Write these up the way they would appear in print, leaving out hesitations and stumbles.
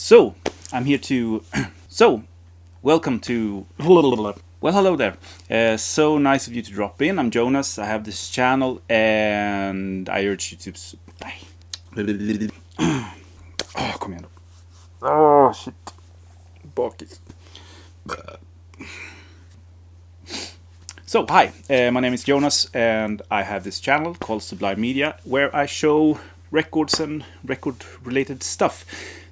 So, I'm here to... welcome to... Well, hello there. So nice of you to drop in. I'm Jonas. I have this channel, and I urge you to... Oh, kom igen då. Oh, shit. Bakis. So, hi. My name is Jonas, and I have this channel called Sublime Media, where I show records and record-related stuff.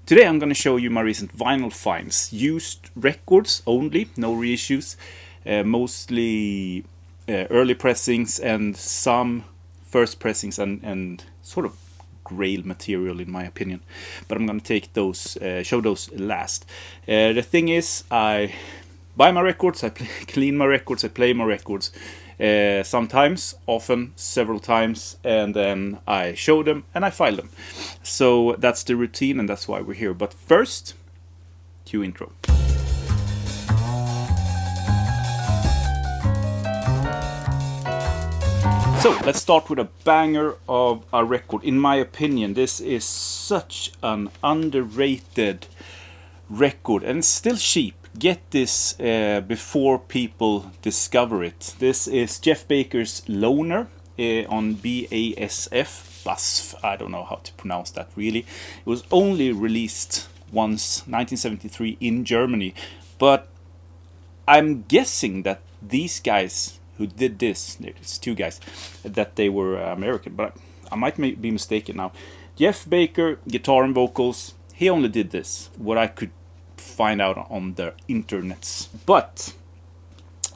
Today I'm going to show you my recent vinyl finds. Used records only, no reissues. Mostly early pressings and some first pressings and sort of grail material in my opinion. But I'm going to take those, show those last. The thing is, I buy my records, I clean my records, I play my records. Sometimes, often, several times, and then I show them and I file them. So that's the routine, and that's why we're here. But first, cue intro. So let's start with a banger of a record. In my opinion, this is such an underrated record, and it's still cheap. Get this before people discover it. This is Jeff Baker's Loner on BASF. I don't know how to pronounce that really. It was only released once, 1973, in Germany. But I'm guessing that these guys who did this, it's two guys, that they were American. But I might be mistaken now. Jeff Baker, guitar and vocals. He only did this. What I could find out on the internets. But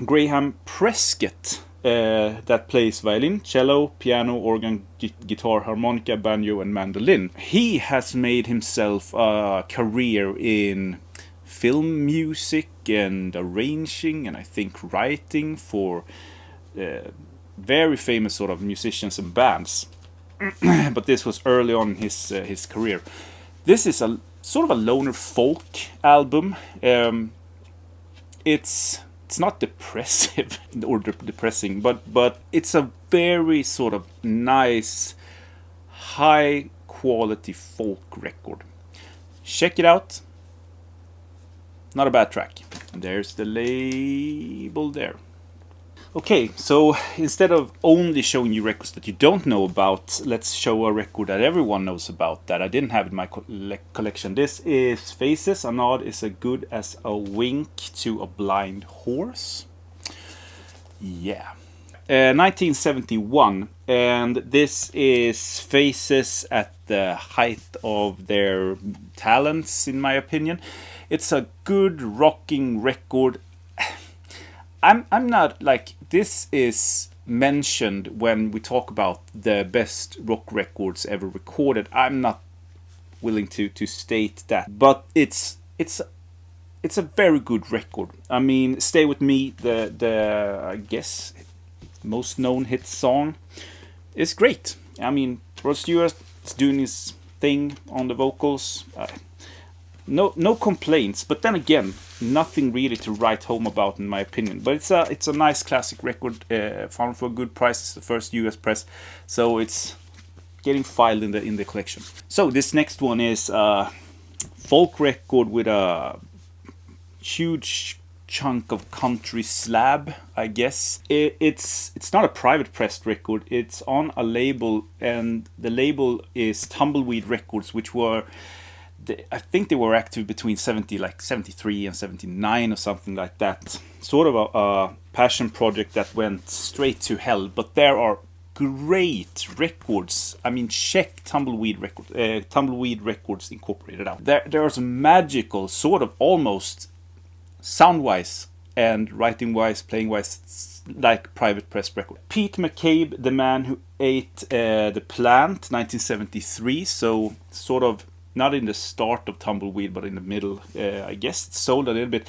Graham Prescott, that plays violin, cello, piano, organ, guitar, harmonica, banjo and mandolin. He has made himself a career in film music and arranging, and I think writing for very famous sort of musicians and bands. But this was early on in his career. This is a sort of a loner folk album. It's not depressive or depressing, but it's a very sort of nice, high quality folk record. Check it out. Not a bad track. And there's the label there. Okay, so instead of only showing you records that you don't know about, let's show a record that everyone knows about that I didn't have in my collection. This is Faces. A nod is as good as a wink to a blind horse. Yeah. 1971, and this is Faces at the height of their talents, in my opinion. It's a good rocking record. I'm not like, this is mentioned when we talk about the best rock records ever recorded. I'm not willing to state that, but it's a very good record. I mean, Stay With Me, the I guess most known hit song, is great. I mean, Rod Stewart is doing his thing on the vocals. No complaints, but then again, nothing really to write home about in my opinion. But it's a nice classic record, found for a good price. It's the first US press, so it's getting filed in the collection. So this next one is a folk record with a huge chunk of country slab, I guess. It's not a private pressed record. It's on a label, and the label is Tumbleweed Records, which were, I think they were active between 73 and 79 or something like that. Sort of a passion project that went straight to hell. But there are great records. I mean, check Tumbleweed Records Incorporated out. There's magical, sort of almost sound-wise and writing-wise, playing-wise, like private press record. Pete McCabe, The Man Who Ate the Plant, 1973. So sort of not in the start of Tumbleweed, but in the middle, I guess. It sold a little bit.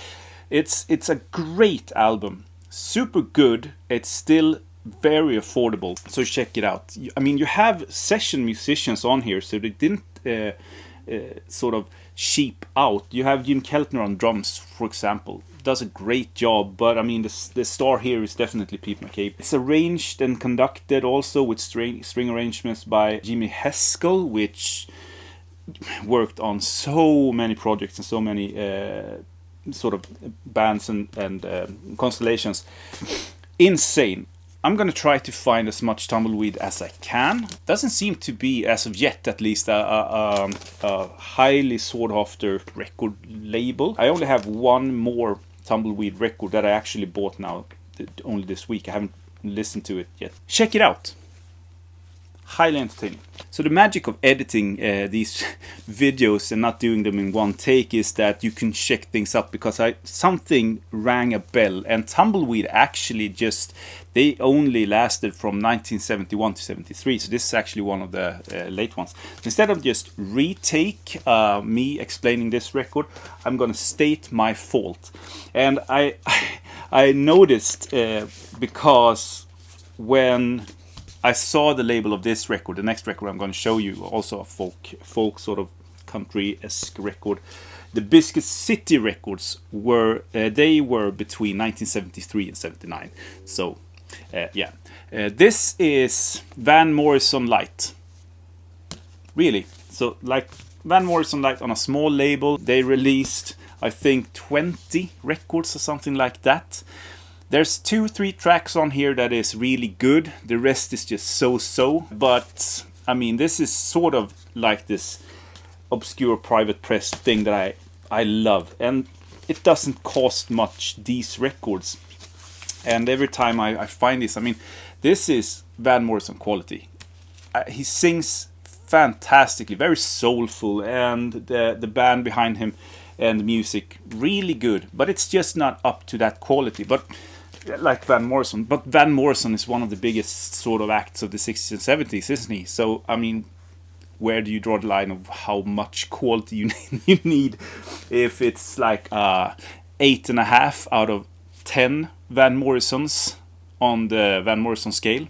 It's a great album. Super good. It's still very affordable. So check it out. I mean, you have session musicians on here, so they didn't sort of cheap out. You have Jim Keltner on drums, for example. Does a great job, but I mean, the star here is definitely Pete McCabe. It's arranged and conducted also with string arrangements by Jimmy Haskell, which worked on so many projects and so many sort of bands and constellations. Insane. I'm gonna try to find as much Tumbleweed as I can. Doesn't seem to be, as of yet at least, a highly sought after record label. I only have one more Tumbleweed record that I actually bought now, only this week. I haven't listened to it yet. Check it out. Highly entertaining. So the magic of editing these videos and not doing them in one take is that you can check things up, because something rang a bell, and Tumbleweed actually they only lasted from 1971 to 73, so this is actually one of the late ones. Instead of just retake me explaining this record, I'm gonna state my fault. And I noticed because when I saw the label of this record, the next record I'm going to show you, also a folk sort of country-esque record. The Biscuit City records were between 1973 and 79. So, yeah. This is Van Morrison Light. Really. So, like Van Morrison Light on a small label. They released, I think, 20 records or something like that. There's 2-3 tracks on here that is really good. The rest is just so-so. But, I mean, this is sort of like this obscure private press thing that I love. And it doesn't cost much, these records. And every time I find this, I mean, this is Van Morrison quality. He sings fantastically, very soulful. And the band behind him and the music, really good. But it's just not up to that quality. But like Van Morrison. But Van Morrison is one of the biggest sort of acts of the 60s and 70s, isn't he? So, I mean, where do you draw the line of how much quality you need? If it's like 8.5 out of 10 Van Morrisons on the Van Morrison scale,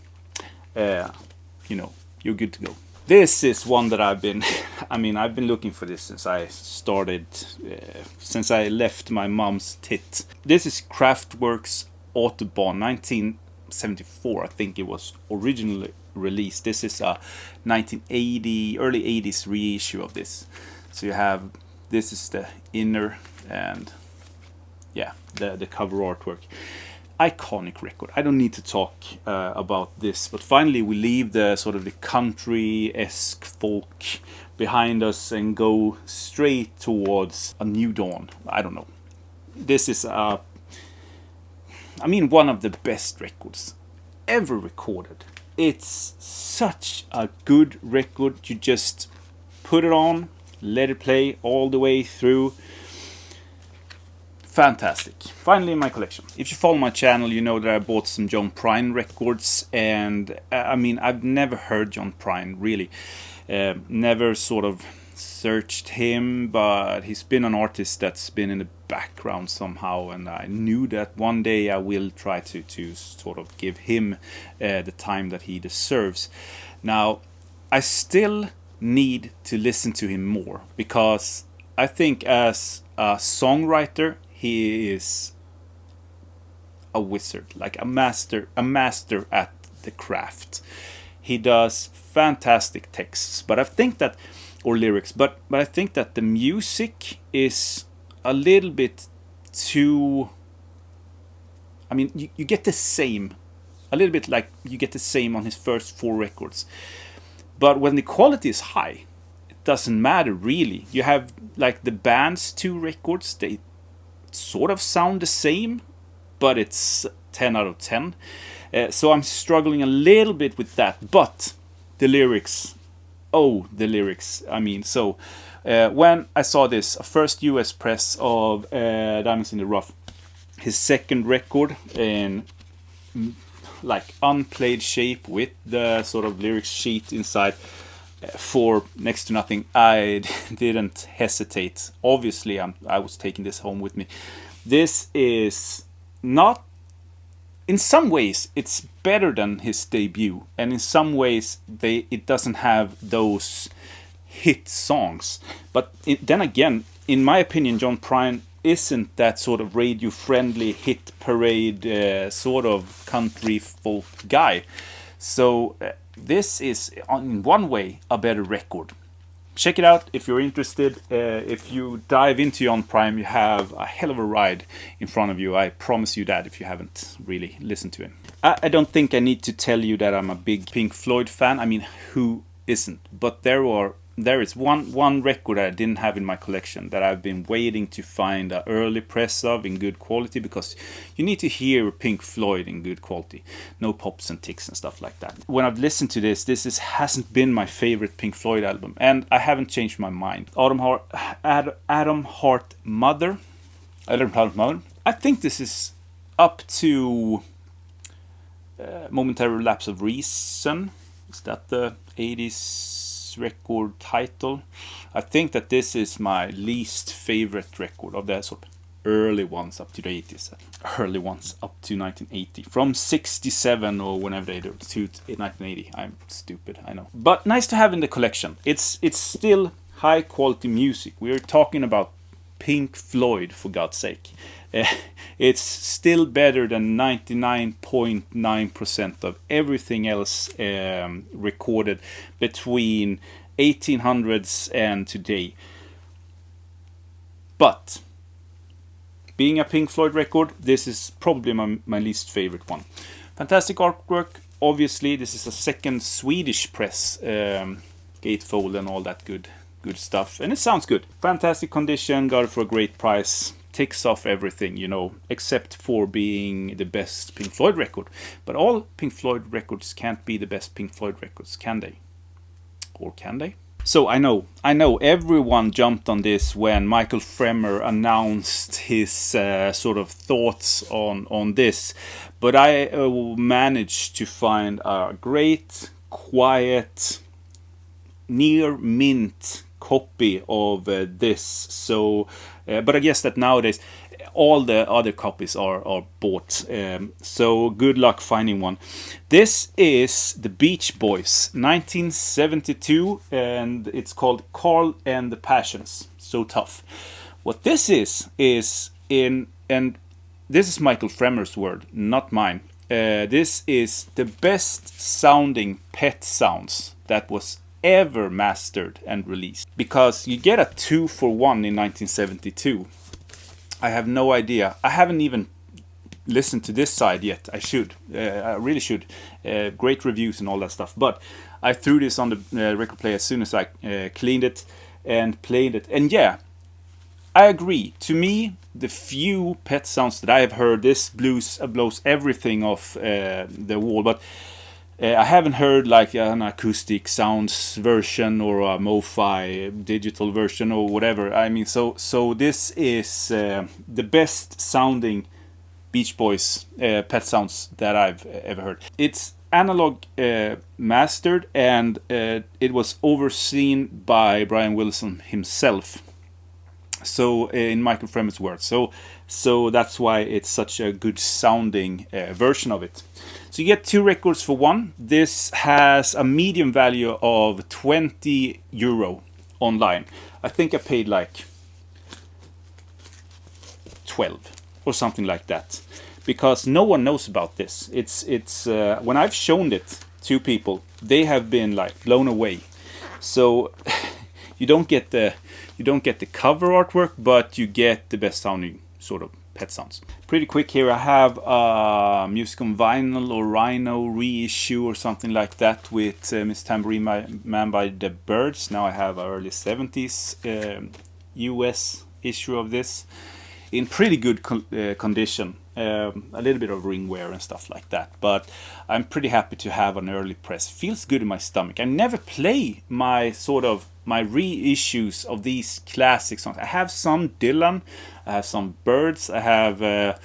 you know, you're good to go. This is one that I've been looking for this since I started, since I left my mom's tit. This is Kraftwerk's Autobahn, 1974, I think it was originally released. This is a 1980, early 80s reissue of this. So you have, this is the inner and yeah, the cover artwork. Iconic record. I don't need to talk about this, but finally we leave the sort of the country-esque folk behind us and go straight towards a new dawn. I don't know. This is one of the best records ever recorded. It's such a good record. You just put it on, let it play all the way through. Fantastic. Finally in my collection. If you follow my channel, you know that I bought some John Prine records, and I've never heard John Prine really. Never sort of searched him, but he's been an artist that's been in the background somehow, and I knew that one day I will try to sort of give him the time that he deserves. Now, I still need to listen to him more, because I think as a songwriter, he is a wizard, like a master at the craft. He does fantastic texts, but I think that, or lyrics, but I think that the music is a little bit too, you get the same, a little bit like you get the same on his first 4 records. But when the quality is high, it doesn't matter really. You have like the band's 2 records, they sort of sound the same, but it's 10 out of 10. So I'm struggling a little bit with that. But the lyrics, when I saw this first US press of Diamonds in the Rough, his second record in like unplayed shape with the sort of lyrics sheet inside, for next to nothing, I didn't hesitate. Obviously, I was taking this home with me. This is not, in some ways, it's better than his debut, and in some ways, it doesn't have those hit songs. But then again, in my opinion, John Prine isn't that sort of radio-friendly hit parade sort of country folk guy. So this is, in one way, a better record. check it out if you're interested. If you dive into on Prime, you have a hell of a ride in front of you. I promise you that if you haven't really listened to him. I don't think I need to tell you that I'm a big Pink Floyd fan. I mean, who isn't? But there is one record that I didn't have in my collection that I've been waiting to find an early press of in good quality, because you need to hear Pink Floyd in good quality. No pops and ticks and stuff like that. When I've listened to this hasn't been my favorite Pink Floyd album, and I haven't changed my mind. Atom Heart Mother. I think this is up to Momentary Lapse of Reason. Is that the 80s record title? I think that this is my least favorite record of the sort of early ones up to the 80s, early ones up to 1980, from 67 or whenever they do to 1980. I'm stupid, I know, but nice to have in the collection. It's still high quality music. We're talking about Pink Floyd, for God's sake. It's still better than 99.9% of everything else recorded between 1800s and today. But being a Pink Floyd record, this is probably my least favorite one. Fantastic artwork. Obviously, this is a second Swedish press, gatefold and all that good stuff, and it sounds good. Fantastic condition, got it for a great price. Ticks off everything, you know, except for being the best Pink Floyd record. But all Pink Floyd records can't be the best Pink Floyd records, can they? Or can they? So I know everyone jumped on this when Michael Fremmer announced his sort of thoughts on this, but I managed to find a great, quiet, near mint copy of this. So but I guess that nowadays all the other copies are bought, so good luck finding one. This is the Beach Boys, 1972, and it's called Carl and the Passions. So tough. What this is and this is Michael Fremmer's word, not mine. This is the best sounding Pet sounds that was ever mastered and released, because you get a 2-for-1 in 1972. I have no idea. I haven't even listened to this side yet. I should. I really should. Great reviews and all that stuff. But I threw this on the record player as soon as I cleaned it and played it. And yeah, I agree. To me, the few Pet sounds that I have heard, this blows everything off the wall. But I haven't heard like an acoustic sounds version or a MoFi digital version or whatever. I mean, so this is the best sounding Beach Boys Pet sounds that I've ever heard. It's analog mastered, and it was overseen by Brian Wilson himself. So in Michael Fremmer's words, so that's why it's such a good sounding version of it. So you get 2 records for one. This has a medium value of 20 euro online. I think I paid like 12 or something like that, because no one knows about this. It's when I've shown it to people, they have been like blown away. So you don't get the cover artwork, but you get the best sounding sort of Pet sounds. Pretty quick here, I have Music on Vinyl or Rhino reissue or something like that with Miss Tambourine Man by the Byrds. Now I have an early 70s US issue of this in pretty good condition. A little bit of ring wear and stuff like that, but I'm pretty happy to have an early press. Feels good in my stomach. I never play my reissues of these classic songs. I have some Dylan, I have some Byrds, I have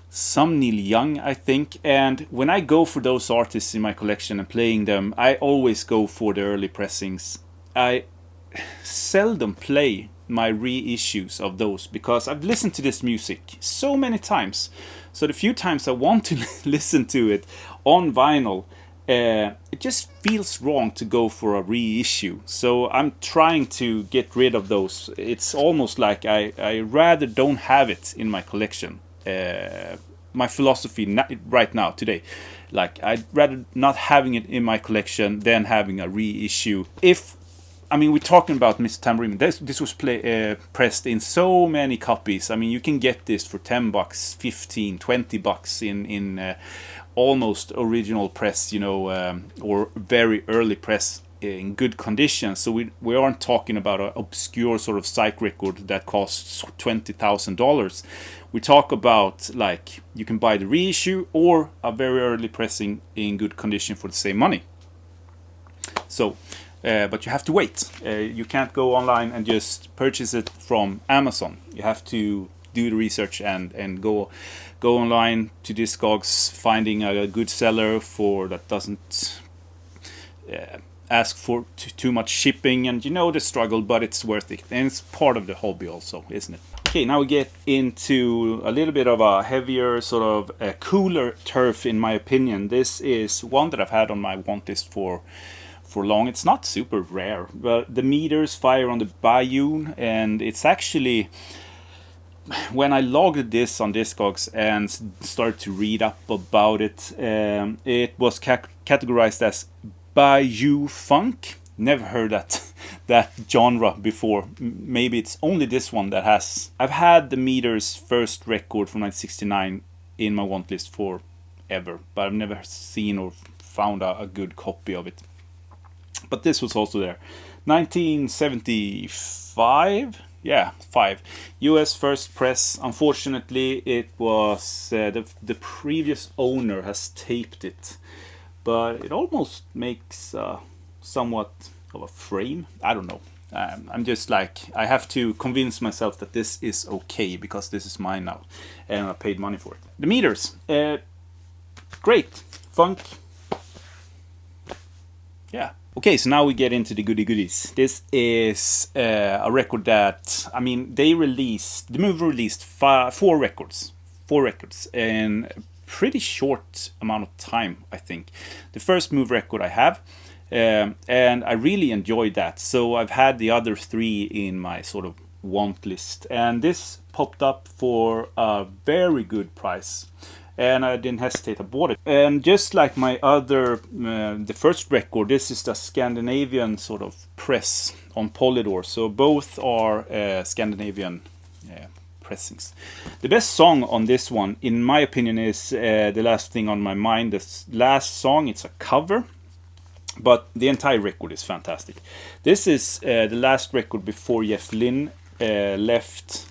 some Neil Young, I think. And when I go for those artists in my collection and playing them, I always go for the early pressings. I seldom play my reissues of those, because I've listened to this music so many times. So the few times I want to listen to it on vinyl, it just feels wrong to go for a reissue. So I'm trying to get rid of those. It's almost like I rather don't have it in my collection. My philosophy right now, today, like I'd rather not having it in my collection than having a reissue. If I mean, we're talking about Mr. Tambourine. This was pressed in so many copies. I mean, you can get this for $10, 15, $20 in almost original press, you know, or very early press in good condition. So we aren't talking about an obscure sort of Psych record that costs $20,000. We talk about, like, you can buy the reissue or a very early pressing in good condition for the same money. So, but you have to wait. You can't go online and just purchase it from Amazon. You have to do the research and go online to Discogs, finding a good seller for that doesn't ask for too much shipping, and you know the struggle, but it's worth it, and it's part of the hobby also, isn't it? Okay, now we get into a little bit of a heavier, sort of a cooler turf, in my opinion. This is one that I've had on my want list for long. It's not super rare, but the Meters Fire on the Bayou, and it's actually, when I logged this on Discogs and started to read up about it, it was categorized as Bayou funk. Never heard that genre before. Maybe it's only this one that has. I've had the Meters' first record from 1969 in my want list forever, but I've never seen or found a good copy of it. But this was also there. 1975. Yeah, 5. US first press. Unfortunately, it was the previous owner has taped it, but it almost makes somewhat of a frame. I don't know. I'm just like, I have to convince myself that this is okay because this is mine now, and I paid money for it. The Meters, great funk. Yeah. Okay, so now we get into the goody goodies. This is a record that, I mean, the Move released 4 records in a pretty short amount of time, I think. The first Move record I have, and I really enjoyed that. So I've had the other 3 in my sort of want list, and this popped up for a very good price. And I didn't hesitate, I bought it. And just like my other, the first record, this is the Scandinavian sort of press on Polydor. So both are Scandinavian pressings. The best song on this one, in my opinion, is The Last Thing on My Mind. The last song, it's a cover, but the entire record is fantastic. This is the last record before Jeff Lynne left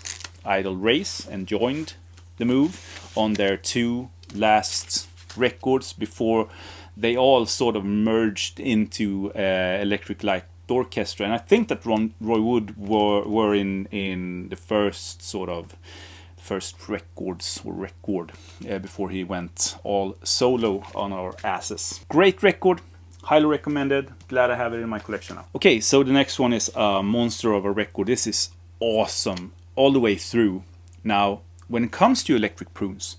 Adlibris and joined the Move on their 2 last records before they all sort of merged into Electric Light Orchestra. And I think that Roy Wood were in the first record before he went all solo on our asses. Great record, highly recommended. Glad I have it in my collection now. Okay, so the next one is a monster of a record. This is awesome all the way through. Now, when it comes to Electric Prunes,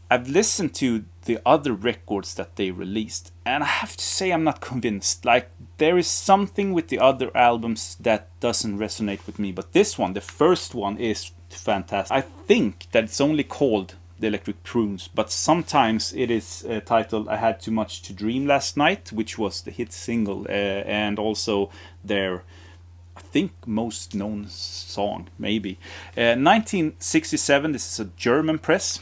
I've listened to the other records that they released, and I have to say I'm not convinced. Like, there is something with the other albums that doesn't resonate with me, but this one, the first one, is fantastic. I think that it's only called the Electric Prunes, but sometimes it is titled I Had Too Much to Dream Last Night, which was the hit single, and also their, I think, most known song, maybe. 1967, this is a German press.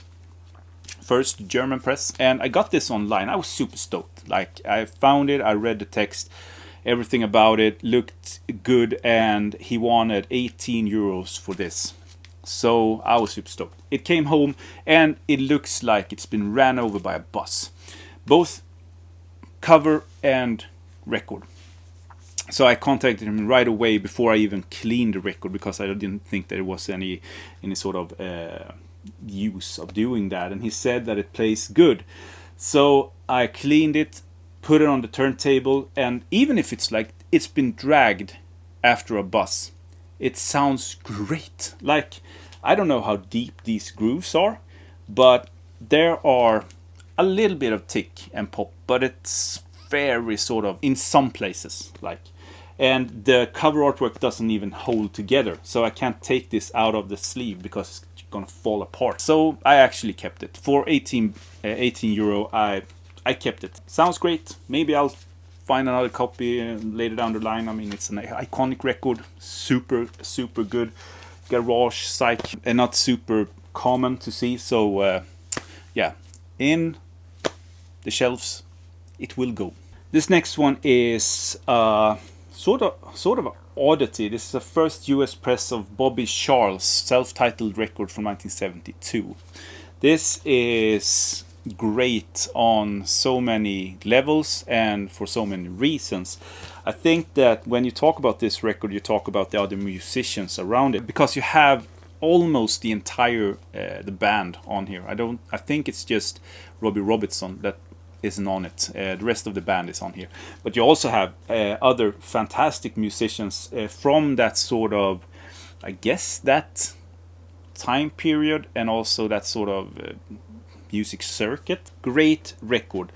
First German press. And I got this online. I was super stoked. Like, I found it, I read the text, everything about it looked good, and he wanted 18 euros for this. So I was super stoked. It came home, and it looks like it's been ran over by a bus. Both cover and record. So I contacted him right away before I even cleaned the record, because I didn't think there was any sort of use of doing that, and he said that it plays good. So I cleaned it, put it on the turntable, and even if it's like it's been dragged after a bus, it sounds great. Like, I don't know how deep these grooves are, but there are a little bit of tick and pop, but it's very sort of in some places, like. And the cover artwork doesn't even hold together, so I can't take this out of the sleeve because it's gonna fall apart. So I actually kept it for 18 euro. I kept it. Sounds great. Maybe I'll find another copy later down the line. I mean, it's an iconic record, super good garage psych, and not super common to see. So yeah, in the shelves it will go. This next one is sort of an oddity. This is the first US press of Bobby Charles' self-titled record from 1972. This is great on so many levels and for so many reasons. I think that when you talk about this record, you talk about the other musicians around it, because you have almost the entire the band on here. I think it's just Robbie Robertson that isn't on it. The rest of the band is on here, but you also have other fantastic musicians from that sort of, I guess, that time period, and also that sort of music circuit. Great record,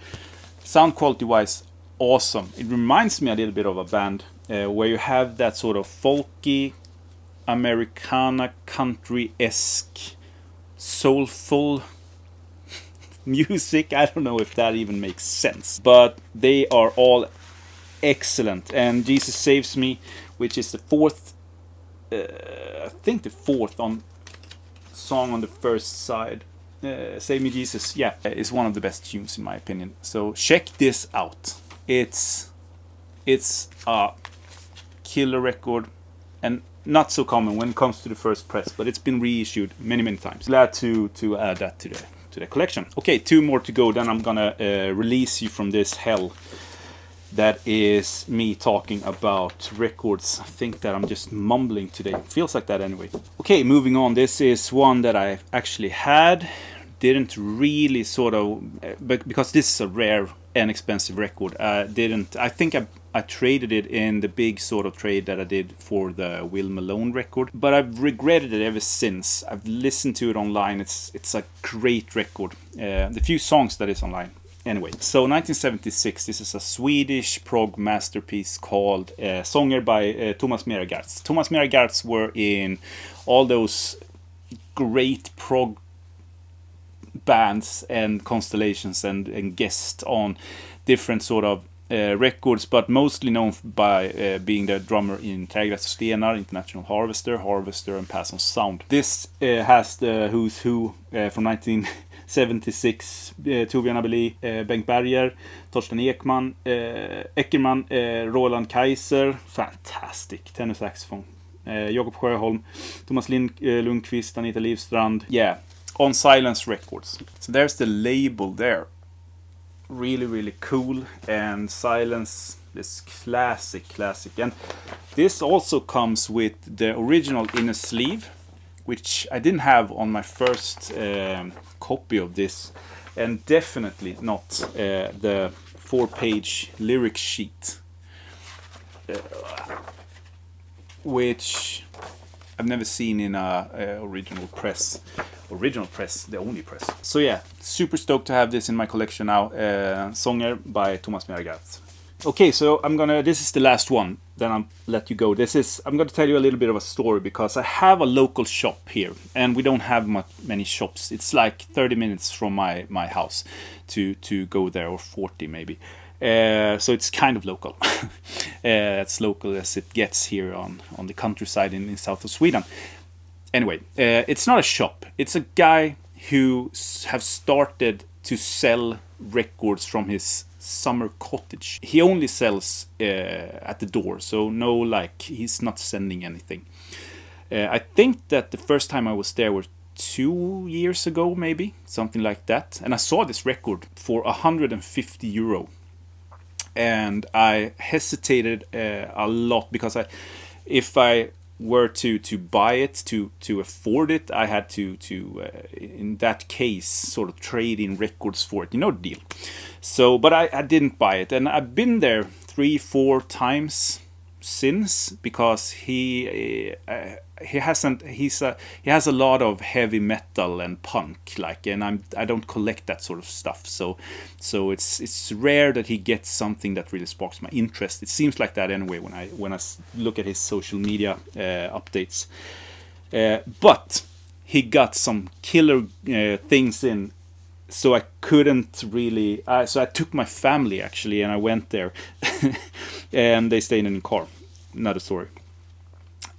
sound quality wise, awesome. It reminds me a little bit of a band where you have that sort of folky, Americana, country-esque, soulful music. I don't know if that even makes sense, but they are all excellent. And Jesus Saves Me, which is the fourth, I think the fourth on song on the first side, Save Me Jesus, yeah, is one of the best tunes in my opinion. So check this out. It's a killer record, and not so common when it comes to the first press, but it's been reissued many times. Glad to add that to the collection. Okay, 2 more to go, then I'm gonna release you from this hell that is me talking about records. I think that I'm just mumbling today. Feels like that anyway. Okay, moving on. This is one that I actually had. Didn't really sort of, but because this is a rare and expensive record, I think I traded it in the big sort of trade that I did for the Will Malone record, but I've regretted it ever since. I've listened to it online. It's a great record. The few songs that is online. Anyway, so 1976, this is a Swedish prog masterpiece called Sånger by Thomas Meragarts. Thomas Meragarts were in all those great prog bands and constellations and guests on different sort of records, but mostly known by being the drummer in Trägräs och Stenar, International Harvester, and Pass on Sound. This has the who's who from 1976, Torbjörn Abeli, Bengt Berger, Torsten Eckerman, Roland Kaiser, fantastic tenor saxophone, Jakob Sjöholm, Thomas Lundqvist, Anita Livstrand, yeah, on Silence Records. So there's the label there. Really cool. And Silence, this classic. And this also comes with the original inner sleeve, which I didn't have on my first copy of this, and definitely not the 4-page lyric sheet, which I've never seen in a original press, the only press. So yeah, super stoked to have this in my collection now. Sånger by Thomas Meragarts. Okay, so this is the last one, then I'll let you go. I'm going to tell you a little bit of a story, because I have a local shop here, and we don't have many shops. It's like 30 minutes from my house to go there, or 40 maybe. So it's kind of local. As local as it gets here on the countryside in south of Sweden. Anyway, it's not a shop. It's a guy who have started to sell records from his summer cottage. He only sells at the door, so he's not sending anything. I think that the first time I was there was 2 years ago, maybe, something like that. And I saw this record for €150. And I hesitated a lot, because if I were to buy it, to afford it, I had to in that case sort of trade in records for it, the deal. So, but I didn't buy it, and I've been there 3-4 times since, because he has a lot of heavy metal and punk, and I don't collect that sort of stuff, so it's rare that he gets something that really sparks my interest. It seems like that anyway when I look at his social media updates, but he got some killer things in so I couldn't really. So I took my family actually, and I went there, and they stayed in the car. Another story.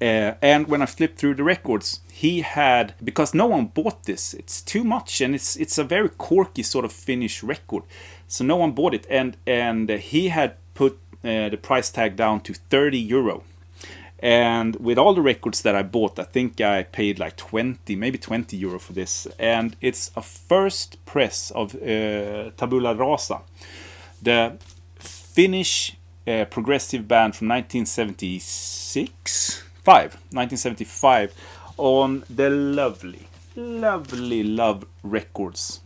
And when I flipped through the records, he had, because no one bought this. It's too much, and it's a very quirky sort of Finnish record, so no one bought it. And he had put the price tag down to €30. And with all the records that I bought, I think I paid like 20, maybe €20 for this. And it's a first press of Tabula Rasa, the Finnish progressive band from 1975, on the lovely Love Records,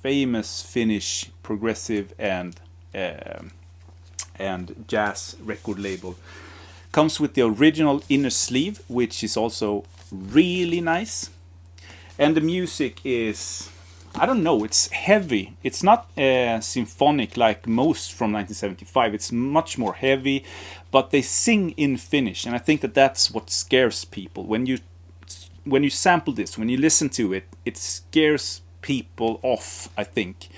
famous Finnish progressive and jazz record label. Comes with the original inner sleeve, which is also really nice. And the music is, I don't know, it's heavy. It's not symphonic like most from 1975. It's much more heavy, but they sing in Finnish, and I think that that's what scares people. When you sample this, when you listen to it, it scares people off, I think.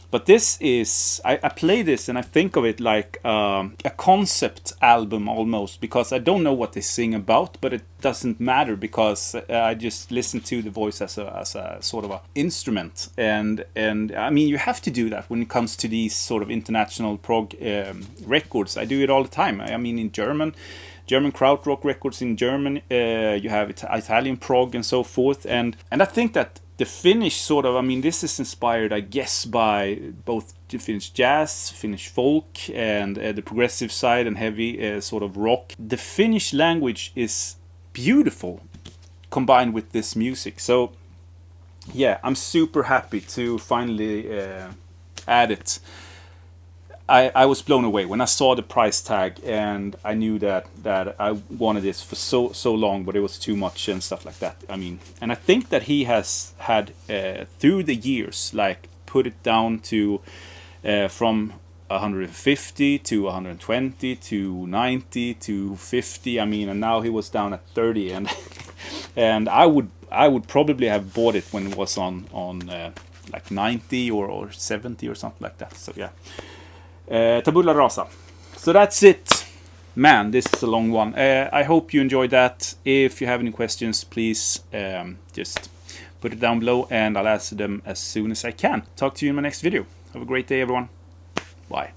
But this is, I play this and I think of it like a concept album almost, because I don't know what they sing about, but it doesn't matter because I just listen to the voice as a sort of a instrument. And I mean, you have to do that when it comes to these sort of international prog records. I do it all the time. I mean, in German krautrock records in German, you have Italian prog and so forth. And I think that the Finnish sort of, I mean, this is inspired, I guess, by both the Finnish jazz, Finnish folk, and the progressive side and heavy sort of rock. The Finnish language is beautiful combined with this music. So, yeah, I'm super happy to finally add it. I was blown away when I saw the price tag, and I knew that I wanted this for so long, but it was too much and stuff like that. I mean, and I think that he has had through the years, like, put it down to from 150 to 120 to 90 to 50. I mean, and now he was down at 30, and and I would probably have bought it when it was on like 90 or 70 or something like that. So yeah. Tabula Rasa. So that's it. Man, this is a long one. I hope you enjoyed that. If you have any questions, please just put it down below and I'll answer them as soon as I can. Talk to you in my next video. Have a great day, everyone. Bye.